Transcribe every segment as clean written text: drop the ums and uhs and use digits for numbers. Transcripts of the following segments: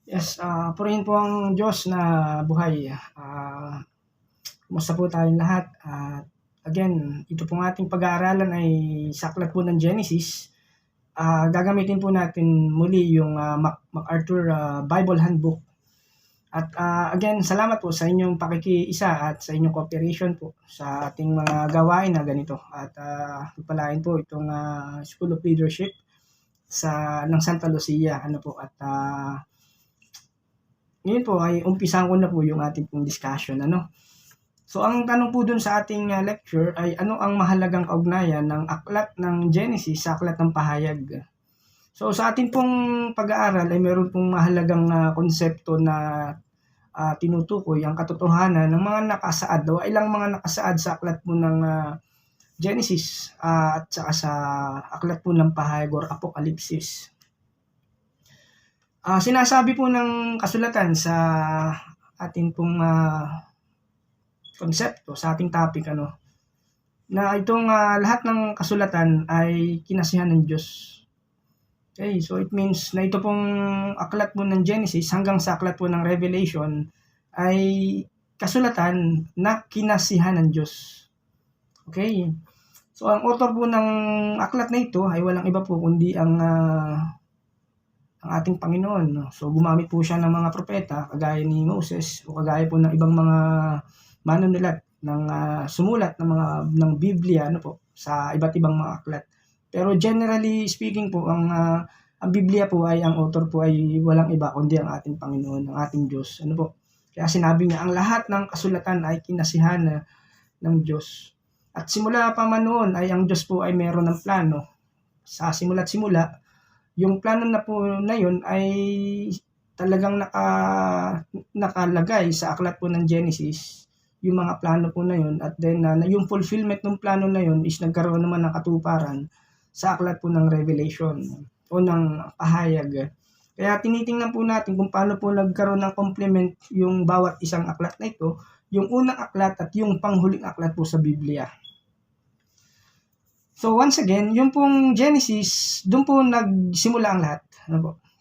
Yes, purihin po ang Diyos na buhay. Kumusta po tayong lahat? Again, ito pong ating pag-aaralan ay sa aklat po ng Genesis. Gagamitin po natin muli yung MacArthur Bible Handbook. At again, salamat po sa inyong pakikiisa at sa inyong cooperation po sa ating mga gawain na ganito. At pagpalain po itong School of Leadership ng Santa Lucia. Ngayon po ay umpisahan ko na po yung ating pong discussion. So ang tanong po dun sa ating lecture ay ano ang mahalagang kaugnayan ng aklat ng Genesis sa aklat ng Pahayag. So sa ating pong pag-aaral ay meron pong mahalagang konsepto na tinutukoy ang katotohanan ng mga nakasaad o ilang mga nakasaad sa aklat po ng Genesis at saka sa aklat po ng Pahayag or Apokalipsis. Sinasabi po ng kasulatan sa ating pong konsepto, sa ating topic, na itong lahat ng kasulatan ay kinasihan ng Diyos. Okay, so it means na ito pong aklat po ng Genesis hanggang sa aklat po ng Revelation ay kasulatan na kinasihan ng Diyos. Okay, so ang author po ng aklat na ito ay walang iba po kundi ang ating Panginoon. So gumamit po siya ng mga propeta kagaya ni Moses o kagaya po ng ibang mga manunulat ng sumulat ng Biblia sa iba't ibang mga aklat. Pero generally speaking po, ang Biblia po ay ang author po ay walang iba kundi ang ating Panginoon, ang ating Diyos. Kaya sinabi niya ang lahat ng kasulatan ay kinasihan ng Diyos. At simula pa man noon ay ang Diyos po ay meron ng plano. Sa simula't simula, yung plano na po na yun ay talagang nakalagay sa aklat po ng Genesis, yung mga plano po na yun. At then, yung fulfillment ng plano na yun is nagkaroon naman ng katuparan sa aklat po ng Revelation o ng Pahayag. Kaya tinitingnan po natin kung paano po nagkaroon ng complement yung bawat isang aklat na ito, yung unang aklat at yung panghuling aklat po sa Biblia. So once again, yung pong Genesis, doon po nagsimula ang lahat,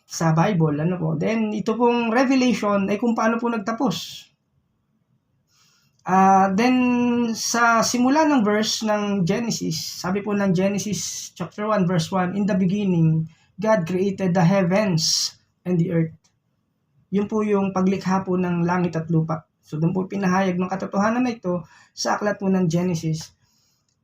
sa Bible, Then ito pong Revelation ay kung paano po nagtapos. Then sa simula ng verse ng Genesis, sabi po ng Genesis chapter 1 verse 1, in the beginning, God created the heavens and the earth. Yun po yung paglikha po ng langit at lupa. So doon po pinahayag ng katotohanan na ito sa aklat po ng Genesis,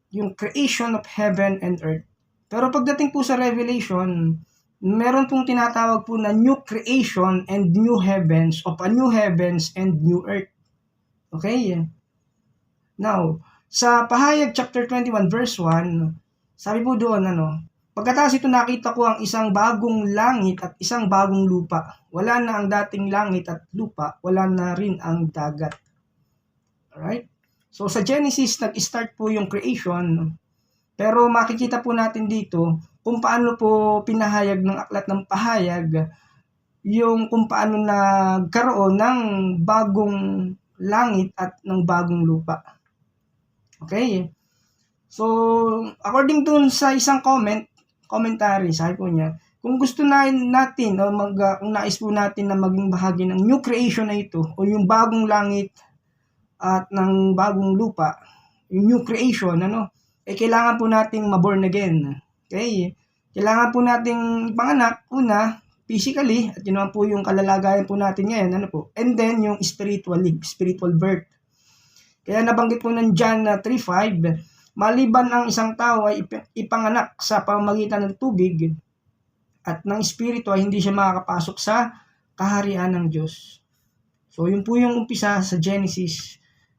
yung creation of heaven and earth. Pero pagdating po sa Revelation, meron pong tinatawag po na new creation and new heavens, of a new heavens and new earth. Okay? Now, sa Pahayag chapter 21 verse 1, sabi po doon, pagkatapos ito nakita ko ang isang bagong langit at isang bagong lupa. Wala na ang dating langit at lupa, wala na rin ang dagat. Alright? So sa Genesis, nag-start po yung creation, pero makikita po natin dito kung paano po pinahayag ng aklat ng Pahayag yung kung paano nagkaroon ng bagong langit at ng bagong lupa. Okay? So, according dun sa isang commentary, sabi po niya, kung gusto natin o kung nais po natin na maging bahagi ng new creation na ito o yung bagong langit at ng bagong lupa, yung new creation, kailangan po nating ma-born again. Okay? Kailangan po nating panganak, una, physically, at yun naman po yung kalalagayan po natin ngayon, and then yung spiritual birth. Kaya nabanggit po ng John 3:5, maliban ang isang tao ay ipanganak sa pamamagitan ng tubig at ng espiritu ay hindi siya makakapasok sa kaharian ng Diyos. So yun po yung umpisa sa Genesis.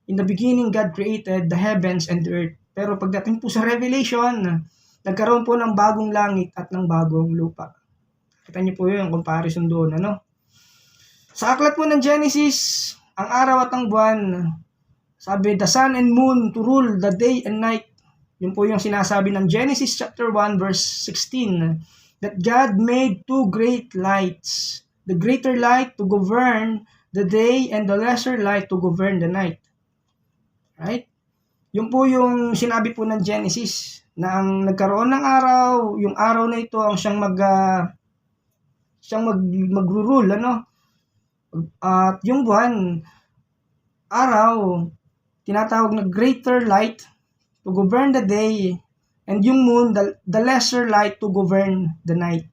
In the beginning, God created the heavens and the earth. Pero pagdating po sa Revelation, nagkaroon po ng bagong langit at ng bagong lupa. Kita niyo po yung comparison doon, Sa aklat po ng Genesis, ang araw at ang buwan, sabi, the sun and moon to rule the day and night. Yun po yung sinasabi ng Genesis chapter 1 verse 16, that God made two great lights, the greater light to govern the day and the lesser light to govern the night. Right? Yun po yung sinabi po ng Genesis, na ang nagkaroon ng araw, yung araw na ito ang siyang mag-rule, At yung buwan, araw, tinatawag na greater light to govern the day, and yung moon, the lesser light to govern the night.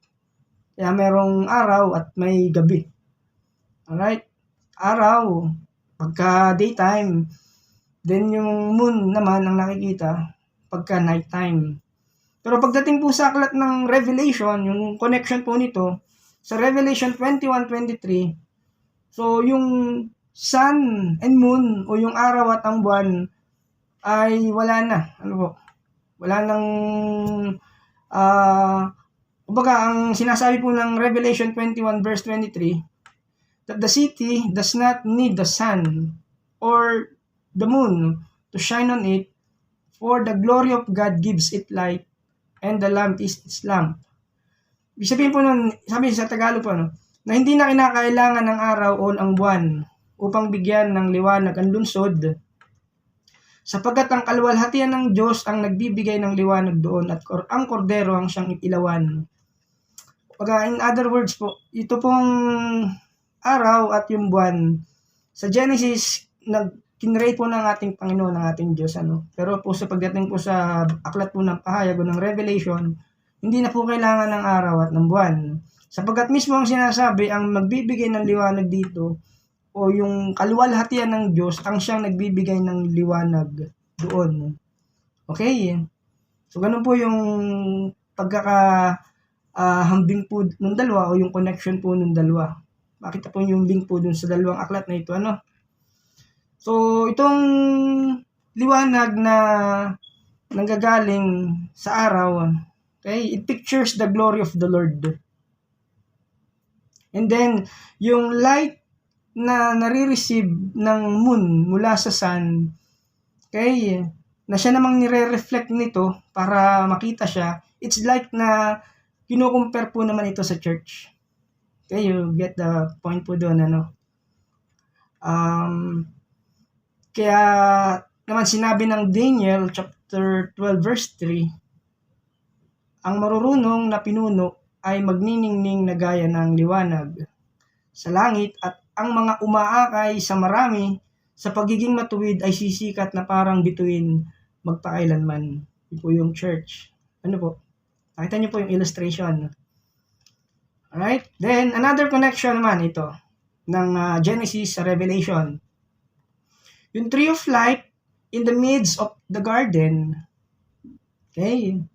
Kaya merong araw at may gabi. Alright? Araw, pagka daytime, then yung moon naman ang nakikita pagka nighttime. Pero pagdating po sa aklat ng Revelation, yung connection po nito, sa Revelation 21:23, so yung sun and moon o yung araw at ang buwan ay wala na. Ano po? Wala nang kumbaga ang sinasabi po ng Revelation 21:23 that the city does not need the sun or the moon to shine on it, for the glory of God gives it light, and the lamp is its lamp. Ibig sabihin po nun, sabi sa Tagalog po, na hindi na kinakailangan ng araw o ang buwan upang bigyan ng liwanag ang lungsod, sapagkat ang kaluwalhatian ng Diyos ang nagbibigay ng liwanag doon at ang kordero ang siyang ilawan. In other words po, ito pong araw at yung buwan, sa Genesis, kinreate po ng ating Panginoon, ng ating Diyos. Pero po sa pagdating po sa aklat po ng pahayag o ng Revelation, hindi na po kailangan ng araw at ng buwan. Sapagkat mismo ang sinasabi, ang magbibigay ng liwanag dito, o yung kaluwalhatian ng Diyos, ang siyang nagbibigay ng liwanag doon. Okay? So, ganun po yung hambing po ng dalawa o yung connection po ng dalawa. Makita po yung link po dun sa dalawang aklat na ito. So, itong liwanag na nanggagaling sa araw, okay, it pictures the glory of the Lord. And then, yung light na nare-receive ng moon mula sa sun, okay, na siya namang nire-reflect nito para makita siya, it's like na kino-compare po naman ito sa church. Okay, you get the point po doon, kaya naman sinabi ng Daniel chapter 12 verse 3, ang marurunong na pinuno ay magniningning na gaya ng liwanag sa langit, at ang mga umaakay sa marami sa pagiging matuwid ay sisikat na parang bituin magpakailanman. Ito po yung church. Ano po? Nakita niyo po yung illustration. Alright? Then, another connection naman ito ng Genesis sa Revelation. Yung tree of life in the midst of the garden. Okay?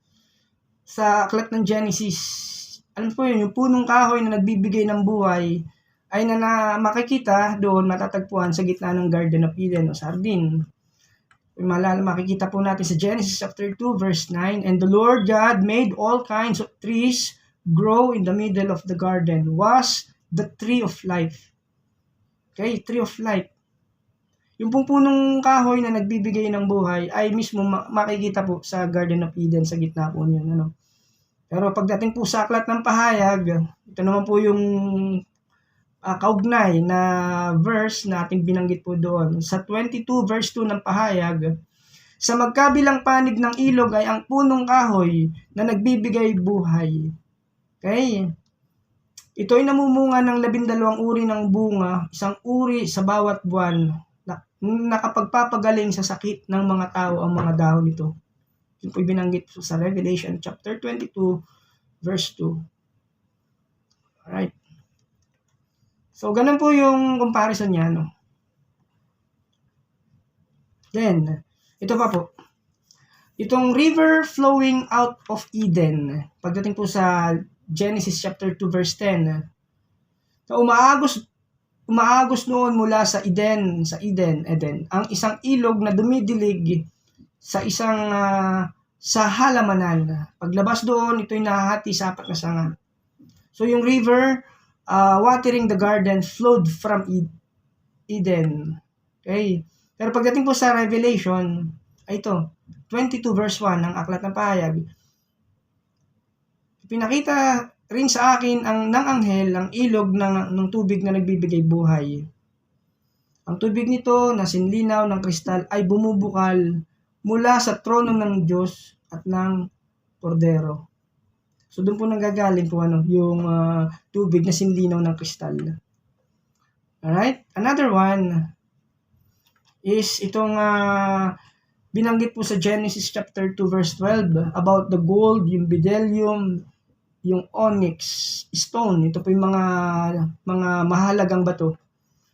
Sa aklat ng Genesis, ano po yun? Yung punong kahoy na nagbibigay ng buhay ay na makikita doon, matatagpuan sa gitna ng Garden of Eden o Sardin. Makikita po natin sa Genesis chapter 2 verse 9, and the Lord God made all kinds of trees grow in the middle of the garden, was the tree of life. Okay, tree of life. Yung punong kahoy na nagbibigay ng buhay ay mismo makikita po sa Garden of Eden, sa gitna po niyan. Pero pagdating po sa aklat ng pahayag, ito naman po yung kaugnay na verse na ating binanggit po doon. Sa 22 verse 2 ng pahayag, sa magkabilang panig ng ilog ay ang punong kahoy na nagbibigay buhay. Okay? Ito ay namumunga ng 12 uri ng bunga, isang uri sa bawat buwan, na nakapagpapagaling sa sakit ng mga tao ang mga dahon nito. Ito po binanggit sa Revelation chapter 22 verse 2. Alright. So, ganun po yung comparison niya. Then, ito pa po. Itong river flowing out of Eden, pagdating po sa Genesis chapter 2 verse 10, so umaagos noon mula sa Eden, ang isang ilog na dumidilig sa isang sa halamanan. Paglabas doon, ito'y nahahati sa 4 na sanga. So yung river watering the garden flowed from Eden. Okay? Pero pagdating po sa Revelation, ay ito, 22 verse 1 ng aklat ng pahayag, pinakita rin sa akin ng anghel ang ilog ng tubig na nagbibigay buhay. Ang tubig nito na sinlinaw ng kristal ay bumubukal mula sa trono ng Diyos at ng Kordero. So doon po nanggagaling po yung tubig na sinlinaw ng kristal. Alright? Another one is itong binanggit po sa Genesis chapter 2 verse 12 about the gold, yung bdellium, yung onyx stone. Ito po yung mga mahalagang bato.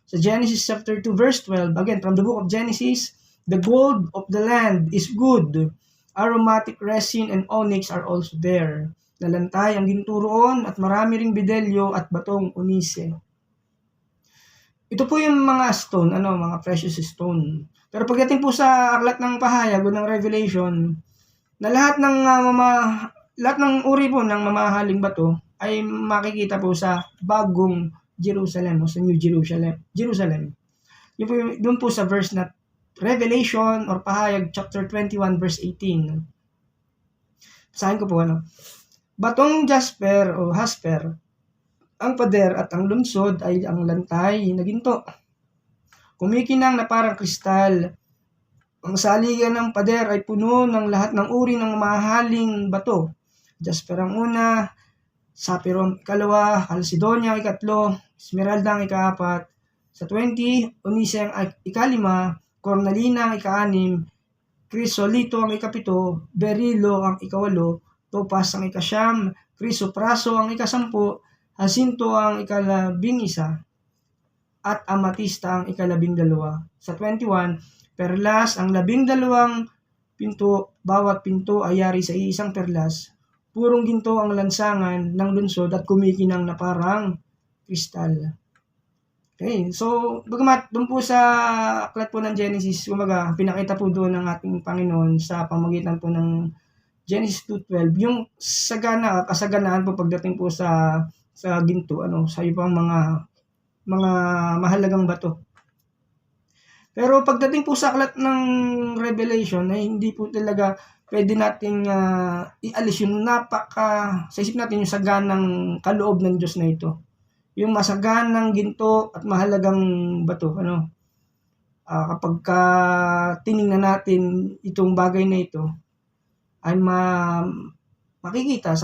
Sa Genesis chapter 2 verse 12, again from the book of Genesis, the gold of the land is good. Aromatic resin and onyx are also there. Nalantay ang ginto roon at marami ring bedelyo at batong onyse. Ito po yung mga stone, mga precious stone. Pero pagdating po sa aklat ng pahayag o ng Revelation, na lahat ng uri po ng mamahaling bato ay makikita po sa bagong Jerusalem o sa New Jerusalem. Doon po sa verse na Revelation or pahayag chapter 21 verse 18. Basahin ko po Batong jasper o hasper, ang pader at ang lunsod ay ang lantay na ginto. Kumikinang na parang kristal. Ang saligan ng pader ay puno ng lahat ng uri ng mahaling bato. Jasper ang una, sapphire ang ikalawa, chalcedonia ang ikatlo, esmeralda ang ikaapat. Sa 20, onyse ang ikalima, cornalina ang ika-6, chrysolito ang ikapito, berilo ang ikawalo, topaz ang ika-9, chrysopraso ang ika-10, jacinto ang ika-11, at amatista ang ika-12. Sa 21, perlas ang 12 pinto, bawat pinto ay yari sa isang perlas. Purong ginto ang lansangan ng lunsod at kumikinang na parang kristal. Okay, so bagamat doon po sa aklat po ng Genesis, kumbaga pinakita po doon ng ating Panginoon sa pamamagitan po ng Genesis 2:12, yung kasaganaan po pagdating po sa ginto, sa ibang mga mahalagang bato. Pero pagdating po sa aklat ng Revelation ay hindi po talaga pwede nating ialis yung sa isip natin yung saganang kaloob ng Diyos na ito. Yung masaganang ginto at mahalagang bato. Kapag tiningnan natin itong bagay na ito, ay makikita,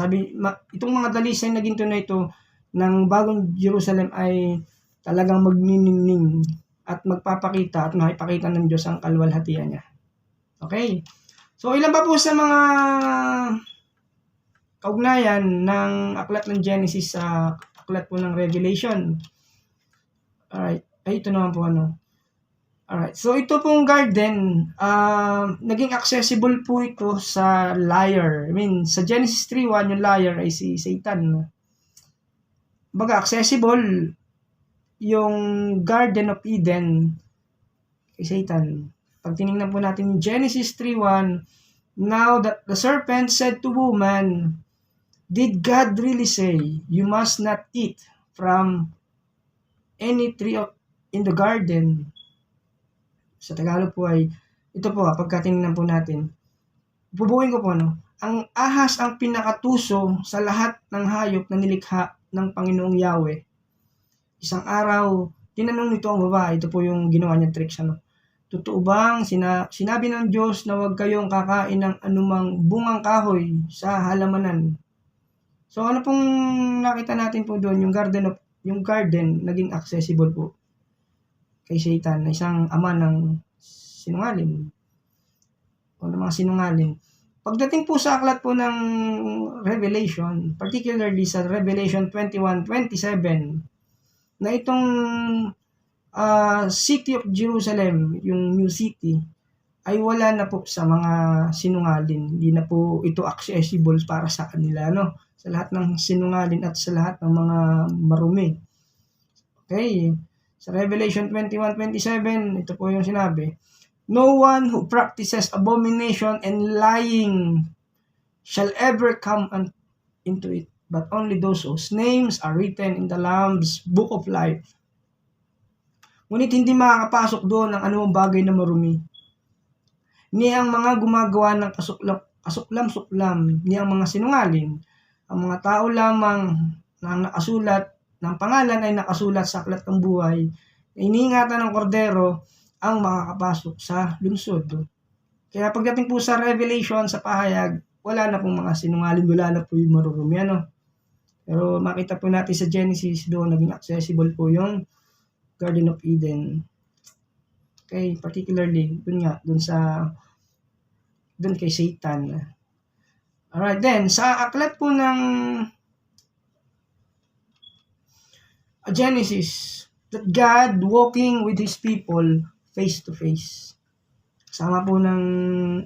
itong mga dalisay na ginto na ito ng bagong Jerusalem ay talagang magniningning at magpapakita at makipakita ng Diyos ang kalwalhatian niya. Okay? So, ilan pa po sa mga kaugnayan ng aklat ng Genesis sa aklat po ng Revelation. Alright. Ay, ito naman po Alright. So, ito pong garden, naging accessible po ito sa liar. Sa Genesis 3:1, yung liar ay si Satan. Baga, accessible yung Garden of Eden kay Satan. Pag tinignan po natin yung Genesis 3:1, now that the serpent said to woman, did God really say, you must not eat from any tree in the garden? Sa Tagalog po ay, ito po pagka tinignan po natin, bubuin ko po ang ahas ang pinakatuso sa lahat ng hayop na nilikha ng Panginoong Yahweh. Isang araw, tinanong nito ang babae, ito po yung ginawa niya tricks, Totoo bang sinabi ng Diyos na huwag kayong kakain ng anumang bungang kahoy sa halamanan? So ano pong nakita natin po doon, yung garden naging accessible po kay Satan, na isang ama ng sinungaling o ng mga sinungaling. Pagdating po sa aklat po ng Revelation, particularly sa Revelation 21:27, na itong City of Jerusalem, yung New City, ay wala na po sa mga sinungaling. Hindi na po ito accessible para sa kanila, sa lahat ng sinungaling at sa lahat ng mga marumi. Okay, sa Revelation 21:27, ito po yung sinabi, no one who practices abomination and lying shall ever come into it, but only those whose names are written in the Lamb's Book of Life. Ngunit hindi makakapasok doon ang anumang bagay na marumi, ni ang mga gumagawa ng kasuklam-suklam, ni ang mga sinungaling, ang mga tao lamang na nakasulat ng pangalan ay nakasulat sa aklat ng buhay, na iniingatan ng kordero ang makakapasok sa lungsod. Kaya pagdating po sa Revelation, sa pahayag, wala na pong mga sinungaling, wala na po yung marurumi. Pero makita po natin sa Genesis, doon naging accessible po yung Garden of Eden. Okay, particularly dun kay Satan. Alright, then sa aklat po ng Genesis, that God walking with His people face to face. Kasama po ng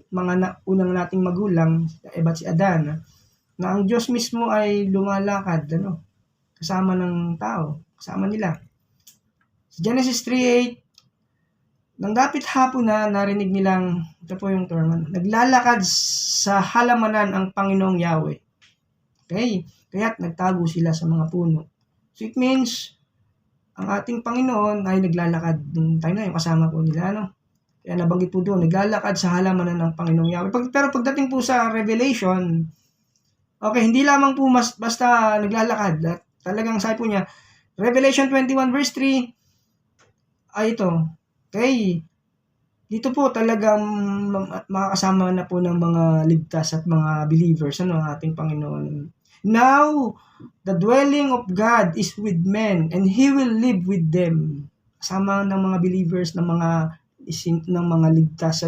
mga unang nating magulang, Eva at si Adan, na ang Diyos mismo ay lumalakad, kasama ng tao, kasama nila. Sa Genesis 3:8, nang dapit hapon na narinig nilang, ito po yung term, naglalakad sa halamanan ang Panginoong Yahweh. Okay? Kaya't nagtago sila sa mga puno. So it means, ang ating Panginoon ay naglalakad nung time na yung kasama po nila, Kaya nabanggit po doon, naglalakad sa halamanan ng Panginoong Yahweh. Pero pagdating po sa Revelation, okay, hindi lamang po basta naglalakad. At talagang sabi po niya, Revelation 21 verse 3, ay ito. Okay, dito po talagang makakasama na po ng mga ligtas at mga believers, ang ating Panginoon. Now, the dwelling of God is with men and He will live with them. Kasama ng mga believers, ng mga ligtas,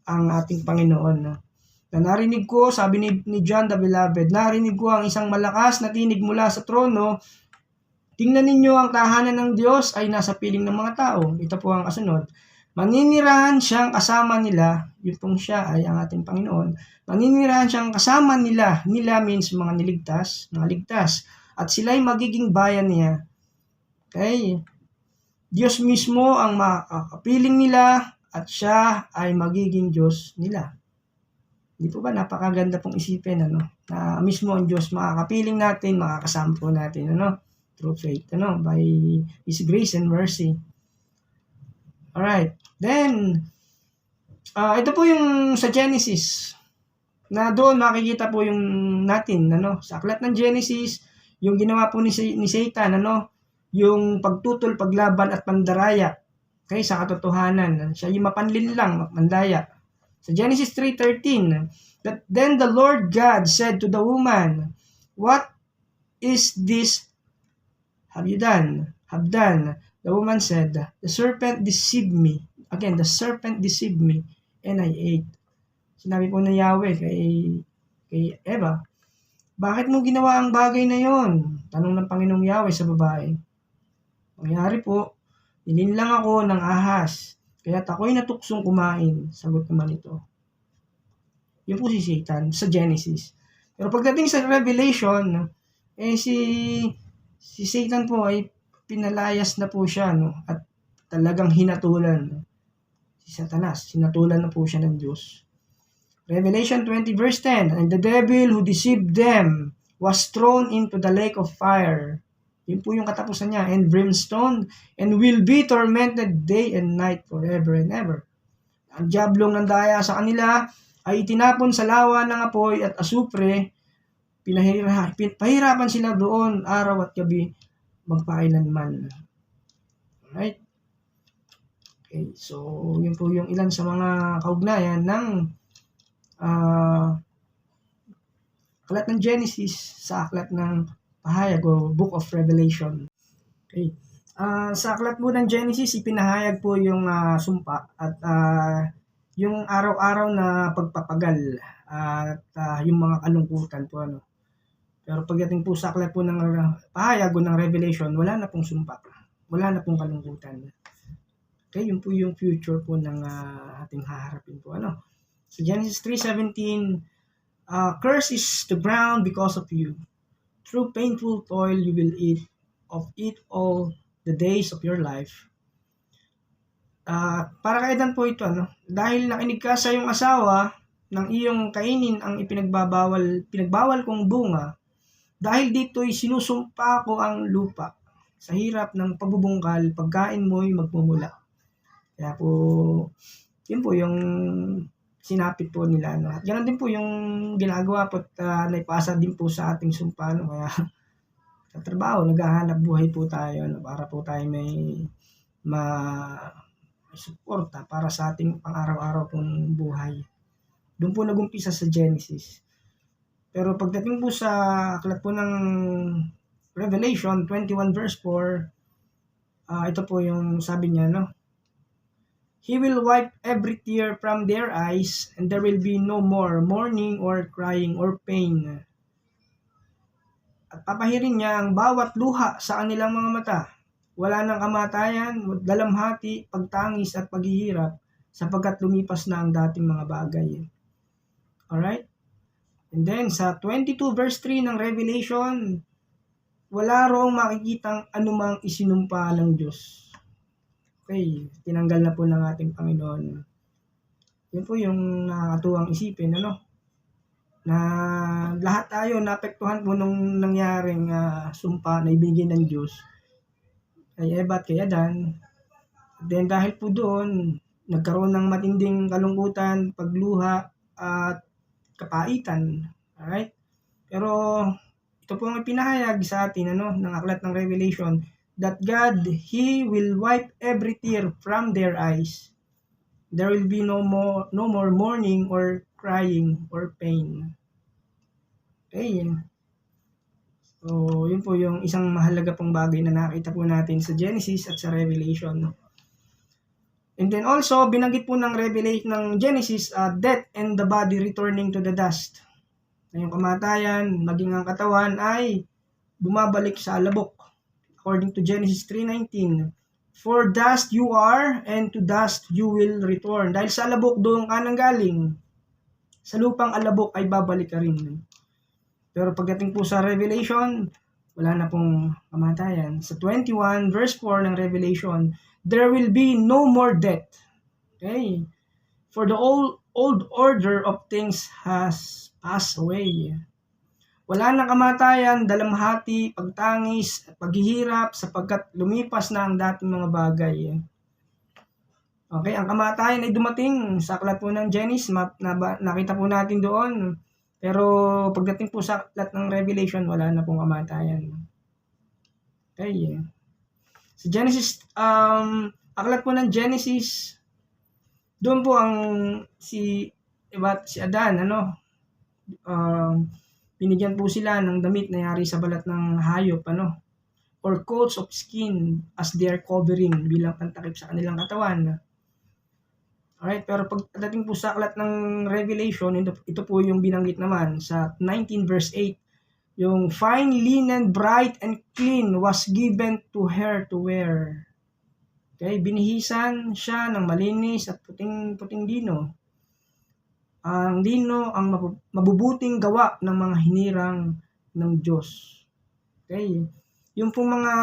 ang ating Panginoon. Na narinig ko, sabi ni John the Beloved, narinig ko ang isang malakas na tinig mula sa trono. Tingnan ninyo, ang tahanan ng Diyos ay nasa piling ng mga tao. Ito po ang kasunod. Maninirahan siyang kasama nila, yun pong siya ay ang ating Panginoon. Maninirahan siyang kasama nila means mga ligtas, at sila'y magiging bayan niya. Okay? Diyos mismo ang makakapiling nila, at siya ay magiging Diyos nila. Hindi po ba napakaganda pong isipin, na mismo ang Diyos makakapiling natin, makakasama po natin, through faith, by His grace and mercy. Alright. Then, ito po yung sa Genesis, na doon makikita po yung natin, sa aklat ng Genesis, yung ginawa po ni Satan, yung pagtutol, paglaban at pandaraya, okay, sa katotohanan. Siya yung mapanlinlang, mandaya. Sa Genesis 3:13, that then the Lord God said to the woman, what is this have you done? The woman said, the serpent deceived me. Again, the serpent deceived me, and I ate. Sinabi po na Yahweh kay Eva, bakit mo ginawa ang bagay na yon? Tanong ng Panginoong Yahweh sa babae. Mangyari po, nilinlang ako ng ahas, kaya't ako'y natuksong kumain. Sagot naman ito. Yun po si Satan sa Genesis. Pero pagdating sa Revelation, si Satan po ay pinalayas na po siya, at talagang hinatulan. Si Satanas, hinatulan na po siya ng Diyos. Revelation 20 verse 10, and the devil who deceived them was thrown into the lake of fire. Yun po yung katapusan niya, and brimstone, and will be tormented day and night forever and ever. Ang diablong nandaya sa kanila ay itinapon sa lawa ng apoy at asupre. Pahirapan sila doon araw at gabi, magpakailanman. Alright? Okay, so yun po yung ilan sa mga kaugnayan ng aklat ng Genesis sa aklat ng pahayag o Book of Revelation. Okay. Sa aklat po ng Genesis, ipinahayag po yung sumpa at yung araw-araw na pagpapagal at yung mga kalungkutan po, Pero pagdating po sa aklat po ng pahayag o ng Revelation, wala na pong sumpa. Wala na pong kalungkutan. Okay, yun po yung future po ng ating haharapin po, So Genesis 3:17, curse is the ground because of you. Through painful toil you will eat of it all the days of your life. Para kay Adan po ito, dahil nakinig ka sa iyong asawa nang iyong kainin ang pinagbawal kong bunga, dahil dito'y sinusumpa ko ang lupa. Sa hirap ng pagbubungkal, pagkain mo'y magmumula. Kaya po, yun po yung sinapit po nila. At ganoon din po yung ginagawa po at naipasa din po sa ating sumpa. Kaya sa trabaho, naghahanap buhay po tayo para po tayo may suporta para sa ating pang-araw-araw pong buhay. Doon po nag-umpisa sa Genesis. Pero pagdating po sa aklat po ng Revelation 21 verse 4, Ito po yung sabi niya, no? He will wipe every tear from their eyes, and there will be no more mourning or crying or pain. At papahirin niya ang bawat luha sa kanilang mga mata. Wala nang kamatayan, dalamhati, pagtangis at paghihirap, sapagkat lumipas na ang dating mga bagay. Alright? And then, sa 22 verse 3 ng Revelation, wala roong makikitang anumang isinumpa ng Diyos. Okay, tinanggal na po ng ating Panginoon. Yun po yung nakakatuwang isipin, ano? Na lahat tayo naapektuhan po nung nangyaring sumpa na ibigay ng Diyos kay Eva at kay Adan. Then dahil po doon, nagkaroon ng matinding kalungkutan, pagluha, at kapaitan. Alright? Pero ito po ang ipinahayag sa atin ng aklat ng Revelation, that God, He will wipe every tear from their eyes. There will be no more mourning or crying or pain. Okay. So, yun po yung isang mahalaga pong bagay na nakita po natin sa Genesis at sa Revelation. And then also, binanggit po ng Revelation ng Genesis, death and the body returning to the dust. Na yung kamatayan, maging ang katawan ay bumabalik sa alabok. According to Genesis 3:19, for dust you are, and to dust you will return. Dahil sa alabok doon ka nang galing, sa lupang alabok ay babalik ka rin. Pero pagdating po sa Revelation, wala na pong kamatayan. Sa 21 verse 4 ng Revelation, there will be no more death. Okay? For the old order of things has passed away. Wala na kamatayan, dalamhati, pagtangis, paghihirap, sapagkat lumipas na ang dating mga bagay. Okay, ang kamatayan ay dumating sa aklat po ng Genesis, nakita po natin doon. Pero pagdating po sa aklat ng Revelation, wala na pong kamatayan. Okay. Sa Genesis, aklat po ng Genesis, doon po ang si Adan, binigyan po sila ng damit na yari sa balat ng hayop, or coats of skin as their covering bilang pantakip sa kanilang katawan. Alright, pero pagdating po sa aklat ng Revelation, ito po yung binanggit naman sa 19 verse 8. Yung fine linen, bright and clean was given to her to wear. Okay, binihisan siya ng malinis at puting lino. Ang lino ang mabubuting gawa ng mga hinirang ng Diyos. Okay? Yung pong mga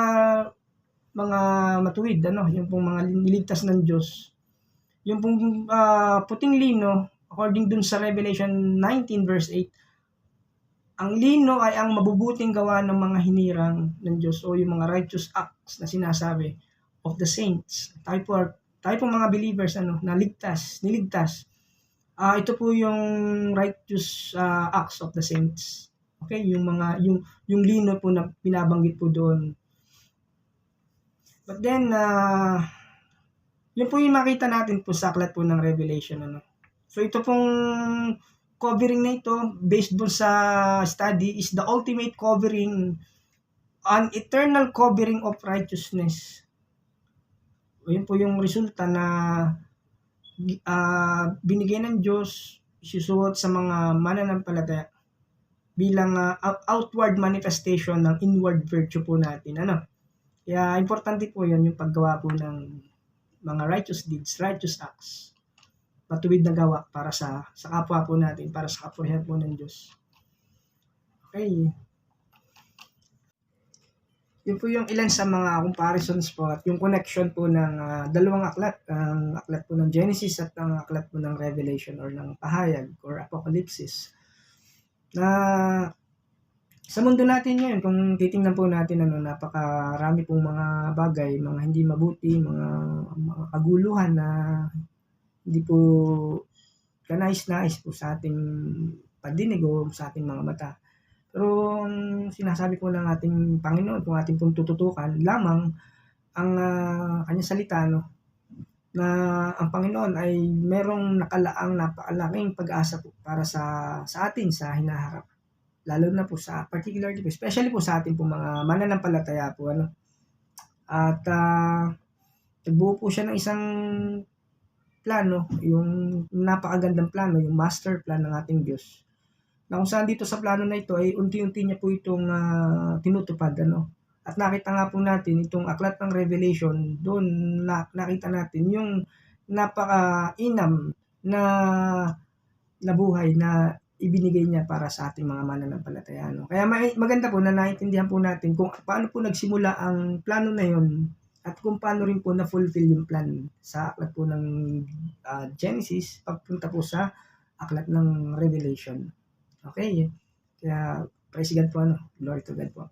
matuwid, yung pong mga niligtas ng Diyos. Yung pong puting lino, according dun sa Revelation 19 verse 8, ang lino ay ang mabubuting gawa ng mga hinirang ng Diyos o yung mga righteous acts na sinasabi of the saints. Tayo po mga believers na niligtas. Ito po yung righteous acts of the saints. Okay, yung lino po na binabanggit po doon. But then yun po yung makita natin po sa aklat po ng Revelation. So ito pong covering na ito, based po sa study, is the ultimate covering, an eternal covering of righteousness. Yun po yung resulta na binigay ng Diyos, isusuot sa mga mananampalataya bilang outward manifestation ng inward virtue po natin. Kaya importante po yun, yung paggawa po ng mga righteous deeds, righteous acts, matuwid na gawa para sa kapwa po natin, para sa kapurihan po ng Diyos. Okay. Yun po yung ilan sa mga comparisons po at yung connection po ng dalawang aklat, ang aklat po ng Genesis at ang aklat po ng Revelation or ng pahayag or Apocalypse. Na sa mundo natin ngayon, kung titingnan po natin, napakarami pong mga bagay, mga hindi mabuti, mga kaguluhan na hindi po kanais-nais po sa ating pandinig o sa ating mga mata. Pero ang sinasabi po ng ating Panginoon, kung ating pong tututukan, lamang ang kanyang salita, na ang Panginoon ay merong nakalaang napakalaking pag-asa po para sa atin sa hinaharap. Lalo na po sa particularly po, especially po sa atin po mga mananampalataya po, At nagbuo po siya ng isang plano, yung napakagandang plano, yung master plan ng ating Diyos. Na kung saan dito sa plano na ito ay unti-unti niya po itong tinutupad. At nakita nga po natin itong aklat ng Revelation, doon nakita natin yung napaka-inam na buhay na ibinigay niya para sa ating mga mananampalataya. Kaya maganda po na naintindihan po natin kung paano po nagsimula ang plano na yon at kung paano rin po na-fulfill yung plan sa aklat po ng Genesis pagpunta po sa aklat ng Revelation. Okay? Kaya praise God po, glory to God po.